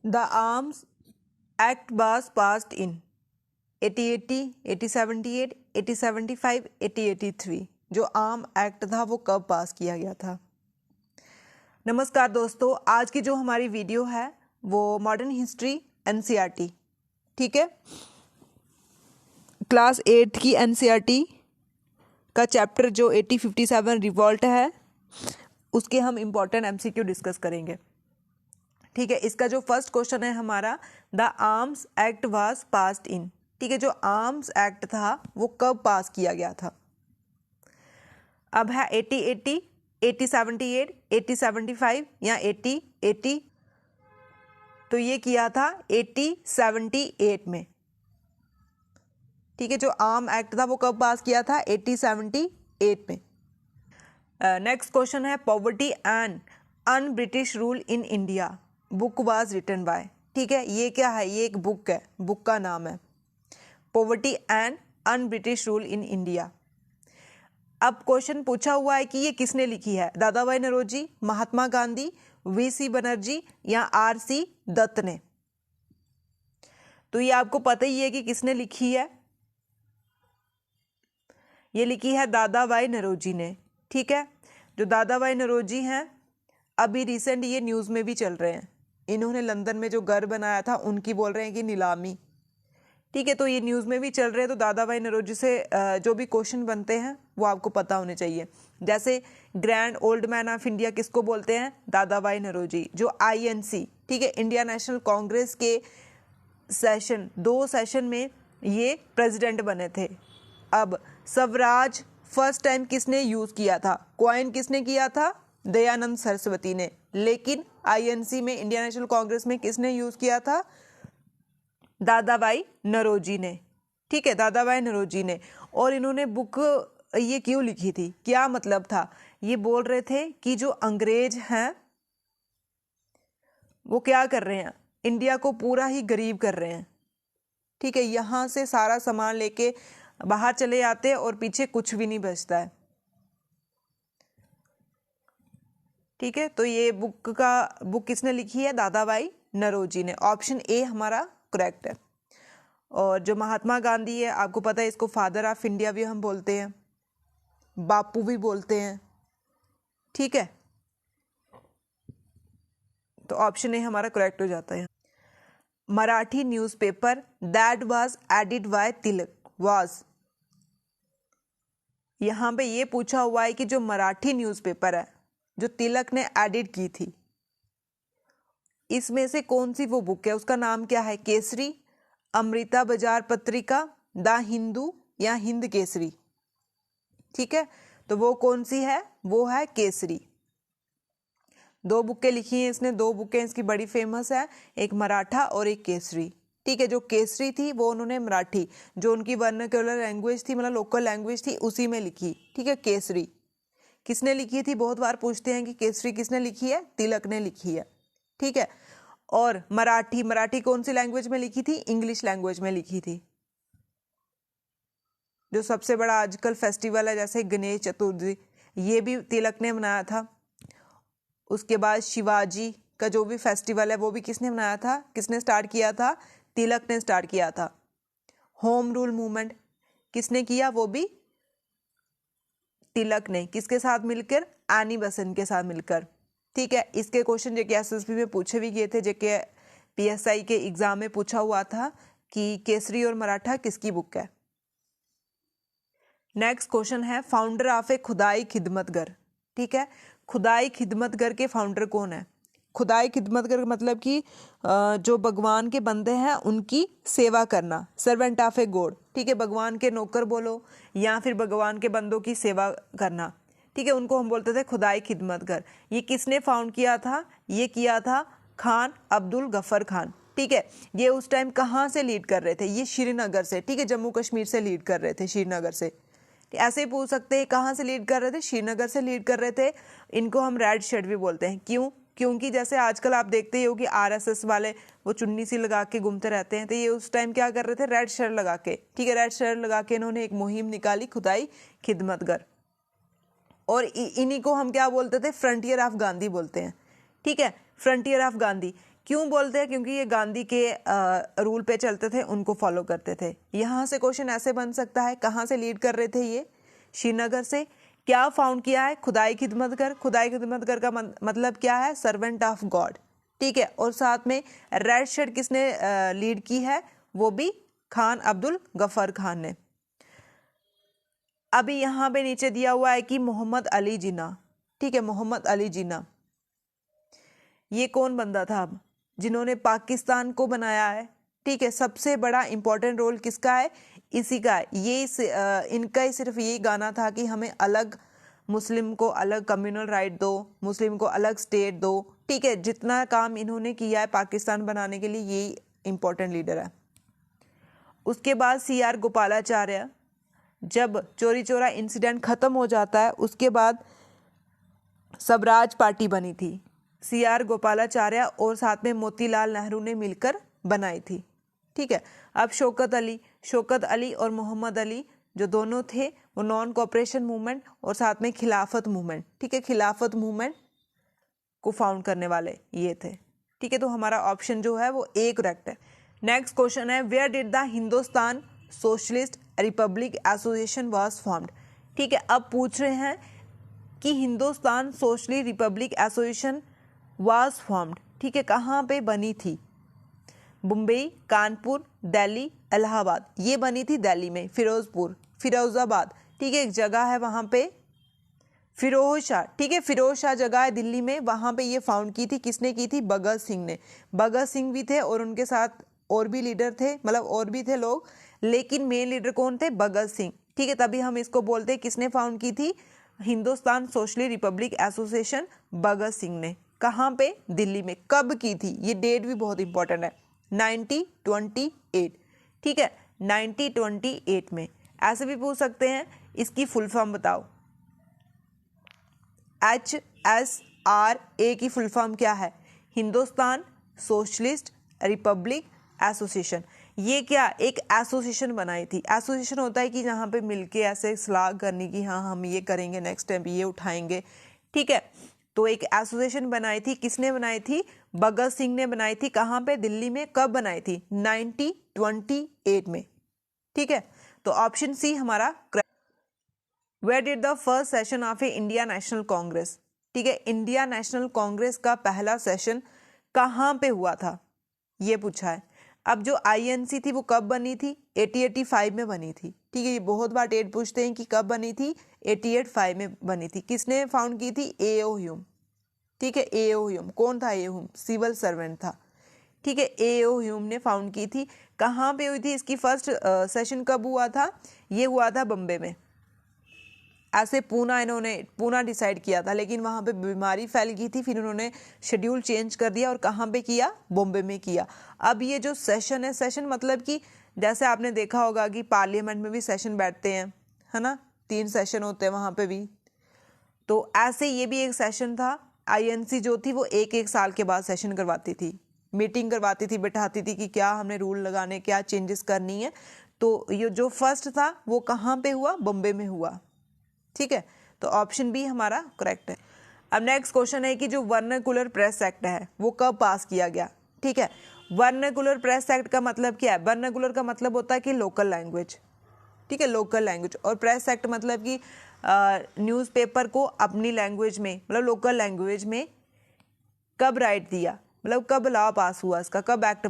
The arms act was passed in 1880, 1878, 1875, 1883। जो arm act था वो कब पास किया गया था? नमस्कार दोस्तों, आज की जो हमारी वीडियो है वो मॉडर्न हिस्ट्री एनसीईआरटी, ठीक है, क्लास 8 की एनसीईआरटी का चैप्टर जो 8057 रिवॉल्ट है उसके हम इम्पॉर्टेंट एमसीक्यू डिस्कस करेंगे। ठीक है, इसका जो फर्स्ट क्वेश्चन है हमारा, the arms act was passed in. ठीक है, जो आर्म्स एक्ट था वो कब पास किया गया था? अब है 8080, 8078, 8075 या 8080। तो ये किया था 8078 में। ठीक है, जो आर्म एक्ट था वो कब पास किया था? 8078 में। नेक्स्ट क्वेश्चन है, poverty and un British rule in India book was written by. ठीक है, ये क्या है? ये एक बुक है, बुक का नाम है poverty and un British rule in India. अब क्वेश्चन पूछा हुआ है कि ये किसने लिखी है? दादा भाई नौरोजी, महात्मा गांधी, वीसी बनर्जी या आरसी दत्त ने? तो ये आपको पता ही है कि किसने लिखी है। ये लिखी है दादा भाई नौरोजी ने। ठीक है, जो दादा भाई नौरोजी हैं अभी रिसेंट ये न्यूज़ में भी चल रहे हैं। इन्होंने लंदन में जो घर बनाया था उनकी बोल रहे हैं कि नीलामी। ठीक है, तो ये न्यूज़ में भी चल रहे हैं। तो दादा भाई नौरोजी से जो भी क्वेश्चन बनते हैं वो आपको पता होने चाहिए। जैसे grand old man of India किसको बोलते हैं? दादा भाई नौरोजी। जो आईएनसी, ठीक है, इंडिया नेशनल कांग्रेस के दो सेशन में ये प्रेसिडेंट बने थे। अब स्वराज फर्स्ट टाइम किसने यूज़ किया था? कॉइन किसने किया था? दयानंद सरस्वती ने। लेकिन आईएनसी में, इंडिया नेशनल कांग्रेस में किसने यूज़ किया था? दादा भाई नौरोजी ने। ठीक है, दादा भाई नौरोजी ने। और इन्होंने बुक ये क्यों लिखी थी? क्या मतलब था? ये बोल रहे थे कि जो अंग्रेज हैं वो क्या कर रहे हैं? इंडिया को पूरा ही गरीब कर रहे हैं। ठीक है, यहाँ से सारा सामान लेके बाहर चले जाते हैं और पीछे कुछ भी नहीं बचता है। ठीक है, तो ये बुक किसने लिखी है? दादा भाई नौरोजी ने। ऑप्शन ए हमारा करेक्ट है। और जो महात्मा गांधी है, आपको पता है इसको फादर ऑफ इंडिया भी हम बोलते हैं, बापू भी बोलते हैं। ठीक है, तो ऑप्शन ए हमारा करेक्ट हो जाता है। Marathi newspaper that was edited by Tilak was. यहाँ पे ये पूछा हुआ है कि जो मराठी न्यूज़पेपर है जो तिलक ने एडिट की थी, इसमें से कौन सी वो बुक है? उसका नाम क्या है? केसरी, अमृता बाजार पत्रिका, द हिंदू या हिंद केसरी? ठीक है, तो वो कौन सी है? वो है केसरी। दो बुकें लिखी हैं इसने, दो बुकें इसकी बड़ी फेमस है, एक मराठा और एक केसरी। ठीक है, जो केसरी थी वो उन्होंने मराठी, जो उनकी वर्नाक्युलर लैंग्वेज थी, मतलब लोकल लैंग्वेज थी, उसी में लिखी। ठीक है, केसरी किसने लिखी थी? बहुत बार पूछते हैं कि केसरी किसने लिखी है? तिलक ने लिखी है। ठीक है, और मराठी कौन सी लैंग्वेज में लिखी थी? इंग्लिश लैंग्वेज में लिखी थी। जो सबसे बड़ा आजकल फेस्टिवल है जैसे गणेश चतुर्थी, ये भी तिलक ने मनाया था। उसके बाद शिवाजी का जो भी फेस्टिवल है वो भी किसने मनाया था? किसने स्टार्ट किया था? तिलक ने स्टार्ट किया था। होम रूल मूवमेंट किसने किया? वो भी तिलक ने। किसके साथ मिलकर? एनी बेसेंट के साथ मिलकर। ठीक है, इसके क्वेश्चन जेके एसएसबी में पूछे भी गए थे, जेके पीएसआई के एग्जाम में पूछा हुआ था कि केसरी और मराठा किसकी बुक है। नेक्स्ट क्वेश्चन है, फाउंडर ऑफ ए खुदाई खिदमतगर। ठीक है, खुदाई खिदमतगर के फाउंडर कौन है? खुदाई खिदमतगर मतलब कि जो भगवान के बंदे हैं उनकी सेवा करना, सर्वेंट ऑफ ए गॉड। ठीक है, भगवान के नौकर बोलो या फिर भगवान के बंदों की सेवा करना। ठीक है, उनको हम बोलते थे खुदाई खिदमतगर। ये किसने फाउंड किया था? ये किया था खान अब्दुल गफर खान। ठीक है, ये उस टाइम कहाँ से लीड कर रहे थे? ये श्रीनगर से। ठीक है, जम्मू कश्मीर से लीड कर रहे थे, श्रीनगर से। ऐसे ही पूछ सकते हैं कहाँ से लीड कर रहे थे? श्रीनगर से लीड कर रहे थे। इनको हम रेड शर्ट भी बोलते हैं। क्यों? क्योंकि जैसे आजकल आप देखते ही हो कि आरएसएस वाले वो चुन्नी सी लगा के घूमते रहते हैं, तो ये उस टाइम क्या कर रहे थे? रेड शर्ट लगा के। ठीक है, रेड शर्ट लगा के इन्होंने एक मुहिम निकाली, खुदाई खिदमतगर। और इन्हीं को हम क्या बोलते थे? फ्रंटियर ऑफ गांधी बोलते हैं। ठीक है, फ्रंटियर ऑफ गांधी। क्यों बोलते हैं? क्योंकि ये गांधी के रूल पे चलते थे, उनको फॉलो करते थे। यहाँ से क्वेश्चन ऐसे बन सकता है, कहाँ से लीड कर रहे थे ये? श्रीनगर से। क्या फाउंड किया है? खुदाई खिदमत कर। खुदाई खिदमत कर का मतलब क्या है? Servant of God. ठीक है, और साथ में रेड शर्ट किसने लीड की है? वो भी खान अब्दुल गफर खान ने। अभी यहाँ पे नीचे दिया हुआ है कि मोहम्मद अली जिन्ना। ठीक है, मोहम्मद अली जिन्ना ये कौन बंदा था अब जिन्होंने पाकिस्तान को बनाया है? ठीक है, सबसे बड़ा इंपॉर्टेंट रोल किसका है? इसी का है। इनका ही सिर्फ यही गाना था कि हमें अलग, मुस्लिम को अलग कम्युनल राइट दो, मुस्लिम को अलग स्टेट दो। ठीक है, जितना काम इन्होंने किया है पाकिस्तान बनाने के लिए, यही इंपॉर्टेंट लीडर है। उसके बाद CR गोपालाचार्य, जब चोरी चोरा इंसिडेंट खत्म हो जाता है उसके बाद स्वराज पार्टी बनी थी। CR गोपालाचार्य और साथ में मोतीलाल नेहरू ने मिलकर बनाई थी। ठीक है, अब शौकत अली और मोहम्मद अली जो दोनों थे वो नॉन कोऑपरेशन मूवमेंट और साथ में खिलाफत मूवमेंट, ठीक है, खिलाफत मूवमेंट को फाउंड करने वाले ये थे। ठीक है, तो हमारा ऑप्शन जो है वो ए करेक्ट है। नेक्स्ट क्वेश्चन है, where did the Hindustan Socialist Republic Association was formed? ठीक है, अब पूछ रहे हैं कि Hindustan Socialist Republic Association was formed, ठीक है, कहाँ पे बनी थी? मुंबई, कानपुर, दिल्ली, इलाहाबाद। ये बनी थी दिल्ली में, फिरोजाबाद। ठीक है, एक जगह है वहाँ पे फिरोज शाह। ठीक है, फिरोज शाह जगह है दिल्ली में, वहाँ पे ये फाउंड की थी। किसने की थी? भगत सिंह ने। भगत सिंह भी थे और उनके साथ और भी लीडर थे, मतलब और भी थे लोग, लेकिन मेन लीडर कौन थे? भगत सिंह। ठीक है, तभी हम इसको बोलते हैं किसने फाउंड की थी? Hindustan Socialist Republic association Bhagat Singh ने। कहाँ पे? दिल्ली में। कब की थी? ये डेट भी बहुत इंपॉर्टेंट है, 1928। ठीक है, 1928 में। ऐसे भी पूछ सकते हैं, इसकी फुल फॉर्म बताओ। HSRA की फुल फॉर्म क्या है? Hindustan Socialist Republic association. ये क्या? एक एसोसिएशन बनाई थी। एसोसिएशन होता है कि जहाँ पे मिलके ऐसे सलाह करनी कि हाँ हम ये करेंगे, नेक्स्ट टाइम ये उठाएंगे। ठीक है, तो एक एसोसिएशन बनाई थी। किसने बनाई थी? भगत सिंह ने बनाई थी। कहाँ पे? दिल्ली में। कब बनाई थी? 1928 में। ठीक है, तो ऑप्शन सी हमारा। Where did the first session of a India National Congress? ठीक है, इंडिया नेशनल कांग्रेस का पहला सेशन कहाँ पे हुआ था, ये पूछा है। अब जो INC थी वो कब बनी थी? 1885 में बनी थी। ठीक है, ये बहुत बार डेट पूछते हैं कि कब बनी थी। 1885 में बनी थी। किसने फाउंड की थी? A.O. ह्यूम। ठीक है, A.O. ह्यूम। कौन था A.O. ह्यूम? सिविल सर्वेंट था। ठीक है, A.O. ह्यूम ने फाउंड की थी। कहाँ पे हुई थी? इसकी फर्स्ट सेशन कब हुआ था? ये हुआ था बम्बे में। ऐसे पूना डिसाइड किया था, लेकिन वहाँ पे बीमारी फैल गई थी, फिर उन्होंने शेड्यूल चेंज कर दिया और कहाँ पे किया? बॉम्बे में किया। अब ये जो सेशन है, सेशन मतलब कि जैसे आपने देखा होगा कि पार्लियामेंट में भी सेशन बैठते हैं, है ना, 3 सेशन होते हैं वहाँ पे भी, तो ऐसे ये भी एक सेशन था। INC जो थी वो एक साल के बाद सेशन करवाती थी, मीटिंग करवाती थी, बैठाती थी कि क्या हमने रूल लगाने, क्या चेंजेस करनी है। तो ये जो फर्स्ट था वो कहाँ पे हुआ? बॉम्बे में हुआ। ठीक है, तो ऑप्शन बी हमारा करेक्ट है। अब नेक्स्ट क्वेश्चन है कि जो वर्नाकुलर प्रेस एक्ट है वो कब पास किया गया? ठीक है, वर्नाकुलर प्रेस एक्ट का मतलब क्या है? वर्नाकुलर का मतलब होता है कि लोकल लैंग्वेज। ठीक है, लोकल लैंग्वेज। और प्रेस एक्ट मतलब कि न्यूज़पेपर को अपनी लैंग्वेज में, मतलब लोकल लैंग्वेज में कब राइट दिया, मतलब कब लॉ पास हुआ, इसका कब एक्ट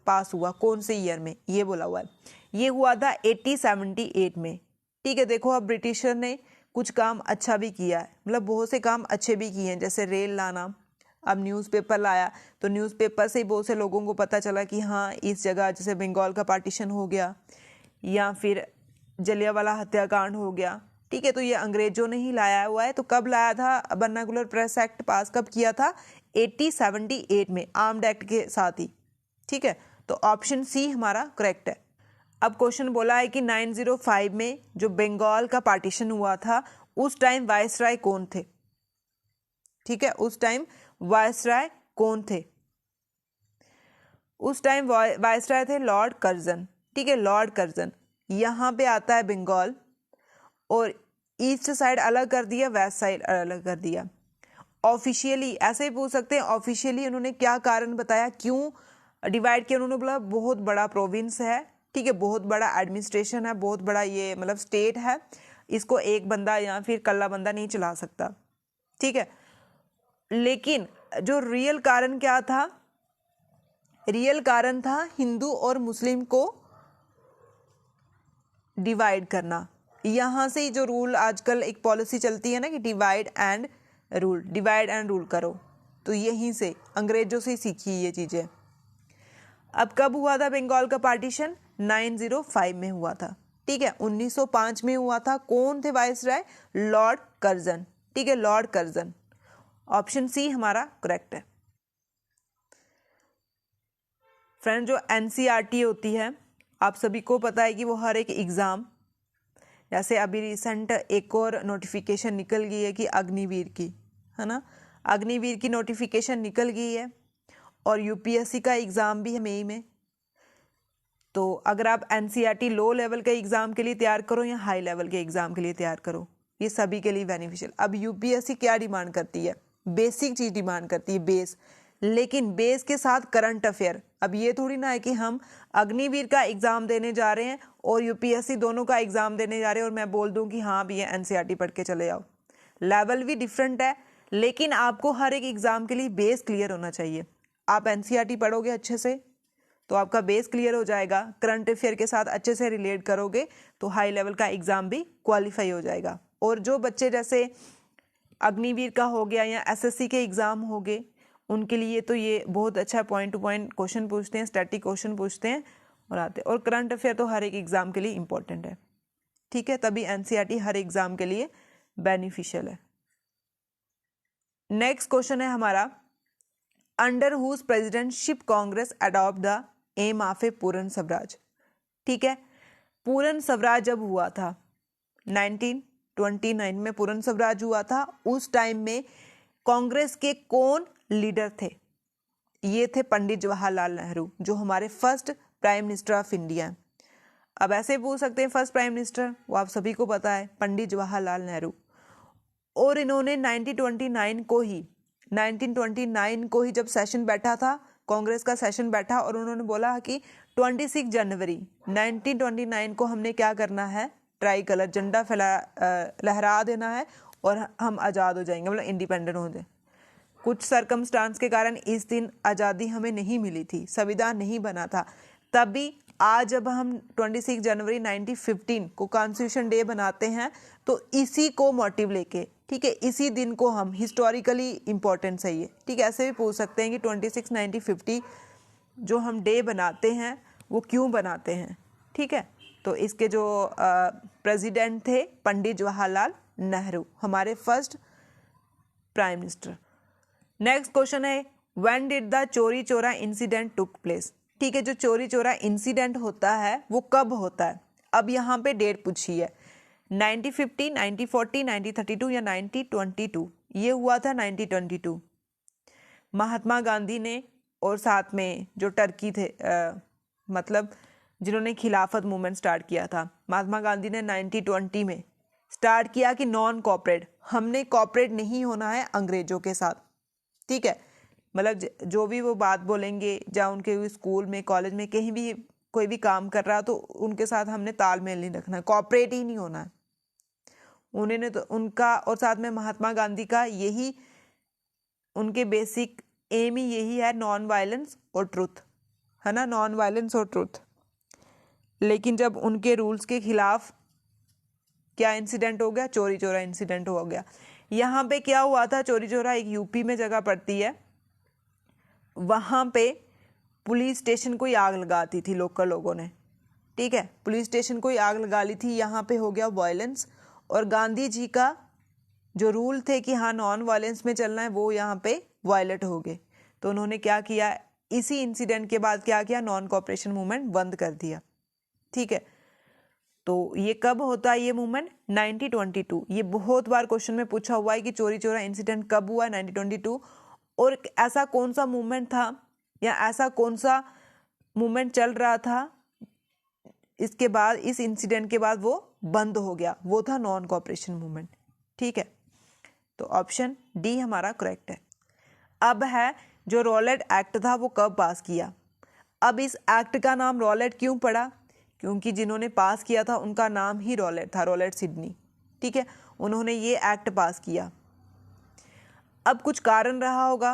पास हुआ, कौन से ईयर में, ये बोला हुआ है। ये हुआ था 1878 में। ठीक है, देखो अब ब्रिटिशर ने कुछ काम अच्छा भी किया है, मतलब बहुत से काम अच्छे भी किए हैं, जैसे रेल लाना। अब न्यूज़पेपर लाया तो न्यूज़पेपर से ही बहुत से लोगों को पता चला कि हाँ इस जगह, जैसे बंगाल का पार्टीशन हो गया या फिर जलियांवाला हत्याकांड हो गया। ठीक है, तो ये अंग्रेजों ने ही लाया हुआ है। तो कब लाया था वर्नाकुलर प्रेस एक्ट पास, कब किया था? 1878 में, आर्म्ड एक्ट के साथ ही। ठीक है, तो ऑप्शन सी हमारा करेक्ट है। अब क्वेश्चन बोला है कि 905 में जो बंगाल का पार्टीशन हुआ था उस टाइम वायसराय कौन थे? ठीक है, उस टाइम वायसराय कौन थे? उस टाइम वायसराय थे लॉर्ड कर्जन। ठीक है, लॉर्ड कर्जन। यहाँ पे आता है बंगाल, और ईस्ट साइड अलग कर दिया, वेस्ट साइड अलग कर दिया। ऑफिशियली ऐसे ही पूछ सकते हैं, ऑफिशियली उन्होंने क्या कारण बताया, क्यों डिवाइड किया। उन्होंने बोला बहुत बड़ा प्रोविंस है, ठीक है, बहुत बड़ा एडमिनिस्ट्रेशन है, बहुत बड़ा ये मतलब स्टेट है, इसको एक बंदा या फिर कल्ला बंदा नहीं चला सकता, ठीक है। लेकिन जो रियल कारण क्या था, रियल कारण था हिंदू और मुस्लिम को डिवाइड करना। यहाँ से ही जो रूल आजकल एक पॉलिसी चलती है ना कि डिवाइड एंड रूल करो, तो यहीं से अंग्रेजों से सीखी ये चीज़ें। अब कब हुआ था बंगाल का पार्टीशन? 905 में हुआ था, ठीक है। 1905 में हुआ था। कौन थे वाइसराय? लॉर्ड कर्जन, ठीक है, लॉर्ड कर्जन। ऑप्शन सी हमारा करेक्ट है। फ्रेंड, जो एनसीईआरटी होती है, आप सभी को पता है कि वो हर एक एग्ज़ाम, जैसे अभी रिसेंट एक और नोटिफिकेशन निकल गई है कि अग्निवीर की, है ना, अग्निवीर की नोटिफिकेशन निकल गई है और यूपीएससी का एग्ज़ाम भी है मई में। तो अगर आप एनसीईआरटी लो लेवल के एग्ज़ाम के लिए तैयार करो या हाई लेवल के एग्ज़ाम के लिए तैयार करो, ये सभी के लिए बेनिफिशियल। अब यूपीएससी क्या डिमांड करती है? बेसिक चीज़ डिमांड करती है, बेस, लेकिन बेस के साथ करंट अफेयर। अब ये थोड़ी ना है कि हम अग्निवीर का एग्ज़ाम देने जा रहे हैं और यूपीएससी दोनों का एग्ज़ाम देने जा रहे हैं और मैं बोल दूं कि हाँ भी ये एनसीईआरटी पढ़ के चले जाओ। लेवल भी डिफरेंट है, लेकिन आपको हर एक एग्ज़ाम के लिए बेस क्लियर होना चाहिए। आप एनसीईआरटी पढ़ोगे अच्छे से तो आपका बेस क्लियर हो जाएगा, करंट अफेयर के साथ अच्छे से रिलेट करोगे तो हाई लेवल का एग्ज़ाम भी क्वालिफाई हो जाएगा। और जो बच्चे जैसे अग्निवीर का हो गया या एसएससी के एग्ज़ाम हो गए, उनके लिए तो ये बहुत अच्छा पॉइंट टू पॉइंट क्वेश्चन पूछते हैं, स्टैटिक क्वेश्चन पूछते हैं और आते हैं। और करंट अफेयर तो हर एक एग्ज़ाम के लिए इंपॉर्टेंट है, ठीक है, तभी एनसीईआरटी हर एग्ज़ाम के लिए बेनिफिशियल है। नेक्स्ट क्वेश्चन है हमारा, under whose presidentship Congress adopt the aim of a Purna Swaraj, ठीक है। पूर्ण स्वराज जब हुआ था 1929 में पूर्ण स्वराज हुआ था, उस टाइम में कांग्रेस के कौन लीडर थे? ये थे पंडित जवाहरलाल नेहरू, जो हमारे first prime minister of India हैं। अब ऐसे पूछ सकते हैं फर्स्ट प्राइम मिनिस्टर, वो आप सभी को पता है, पंडित जवाहरलाल नेहरू। और इन्होंने 1929 को ही जब सेशन बैठा था, कांग्रेस का सेशन बैठा, और उन्होंने बोला कि 26 जनवरी 1929 को हमने क्या करना है, ट्राई कलर झंडा लहरा देना है और हम आज़ाद हो जाएंगे, मतलब इंडिपेंडेंट हो जाए। कुछ सरकमस्टांस के कारण इस दिन आज़ादी हमें नहीं मिली थी, संविधान नहीं बना था। तभी आज जब हम 26 जनवरी 1915 को कॉन्स्टिट्यूशन डे बनाते हैं, तो इसी को मोटिव लेके, ठीक है, इसी दिन को हम हिस्टोरिकली इम्पोर्टेंस है ये, ठीक है। ऐसे भी पूछ सकते हैं कि 26 1950 जो हम डे बनाते हैं वो क्यों बनाते हैं, ठीक है। तो इसके जो प्रेसिडेंट थे पंडित जवाहरलाल नेहरू, हमारे first prime minister. Next question है, व्हेन डिड द चोरी चोरा इंसिडेंट टुक प्लेस, ठीक है। जो चोरी चोरा इंसिडेंट होता है वो कब होता है? अब यहाँ पे डेट पूछी है, 1950, 1940, 1932 या 1922। ये हुआ था 1922। महात्मा गांधी ने और साथ में जो टर्की थे, मतलब जिन्होंने खिलाफत मूवमेंट स्टार्ट किया था, महात्मा गांधी ने 1920 में स्टार्ट किया कि नॉन कॉपरेट, हमने कॉपरेट नहीं होना है अंग्रेजों के साथ, ठीक है। मतलब जो भी वो बात बोलेंगे, या उनके स्कूल में, कॉलेज में, कहीं भी कोई भी काम कर रहा तो उनके साथ हमने तालमेल नहीं रखना है, कॉपरेट ही नहीं होना है। उन्होंने तो उनका, और साथ में महात्मा गांधी का यही, उनके बेसिक एम ही यही है, नॉन वायलेंस और ट्रुथ, है ना, नॉन वायलेंस और ट्रुथ। लेकिन जब उनके रूल्स के खिलाफ क्या इंसिडेंट हो गया, चोरी चोरा इंसिडेंट हो गया। यहाँ पे क्या हुआ था, चोरी चोरा एक यूपी में जगह पड़ती है, वहाँ पे पुलिस स्टेशन को ही आग लगाती थी लोकल लोगों ने, ठीक है, पुलिस स्टेशन को ही आग लगा ली थी। यहाँ पे हो गया वायलेंस, और गांधी जी का जो रूल थे कि हाँ नॉन वायलेंस में चलना है, वो यहाँ पे वायलेट हो गए। तो उन्होंने क्या किया, इसी इंसिडेंट के बाद क्या किया, नॉन कॉपरेशन मूवमेंट बंद कर दिया, ठीक है। तो ये कब होता है ये मूवमेंट, 1922। ये बहुत बार क्वेश्चन में पूछा हुआ है कि चोरी चोरा इंसिडेंट कब हुआ, 1922। और ऐसा कौन सा मूवमेंट था या ऐसा कौन सा मूवमेंट चल रहा था, इसके बाद, इस इंसिडेंट के बाद वो बंद हो गया, वो था नॉन कॉपरेशन मूवमेंट, ठीक है। तो ऑप्शन डी हमारा करेक्ट है। अब है जो रॉलेट एक्ट था वो कब पास किया। अब इस एक्ट का नाम रॉलेट क्यों पड़ा, क्योंकि जिन्होंने पास किया था उनका नाम ही रॉलेट था, रॉलेट सिडनी। ठीक है, उन्होंने ये एक्ट पास किया। अब कुछ कारण रहा होगा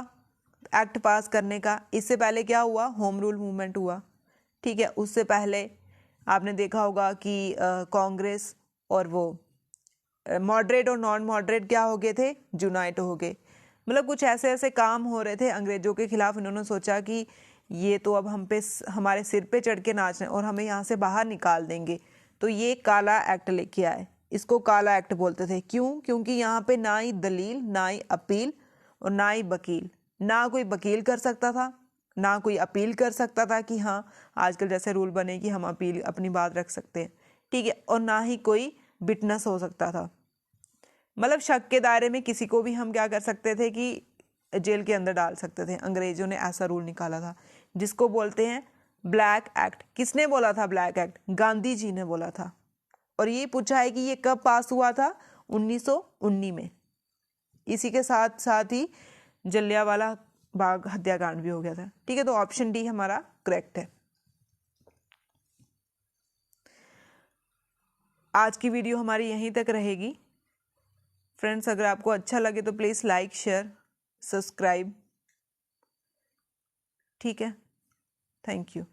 एक्ट पास करने का। इससे पहले क्या हुआ, होम रूल मूवमेंट हुआ। ठीक है, उससे पहले आपने देखा होगा कि कांग्रेस और वो मॉडरेट और नॉन मॉडरेट क्या हो गए थे, यूनाइट हो गए। मतलब कुछ ऐसे ऐसे काम हो रहे थे अंग्रेजों के खिलाफ। इन्होंने सोचा कि ये तो अब हम पे हमारे सिर पे चढ़ के नाच रहे हैं और हमें यहाँ से बाहर निकाल देंगे। तो ये काला एक्ट लेके आए, इसको काला एक्ट बोलते थे। क्यों, क्योंकि यहाँ पे ना ही दलील, ना ही अपील और ना ही वकील, ना कोई वकील कर सकता था, ना कोई अपील कर सकता था कि हाँ आजकल जैसे रूल बने कि हम अपील अपनी बात रख सकते हैं। ठीक है, और ना ही कोई विटनेस हो सकता था। मतलब शक के दायरे में किसी को भी हम क्या कर सकते थे कि जेल के अंदर डाल सकते थे। अंग्रेजों ने ऐसा रूल निकाला था जिसको बोलते हैं ब्लैक एक्ट। किसने बोला था ब्लैक एक्ट, गांधी जी ने बोला था। और ये पूछा है कि ये कब पास हुआ था, 1919 में। इसी के साथ साथ ही जलियांवाला बाग हत्याकांड भी हो गया था। ठीक है, तो ऑप्शन डी हमारा करेक्ट है। आज की वीडियो हमारी यहीं तक रहेगी। फ्रेंड्स, अगर आपको अच्छा लगे तो प्लीज़ लाइक, शेयर, सब्सक्राइब। ठीक है, थैंक यू।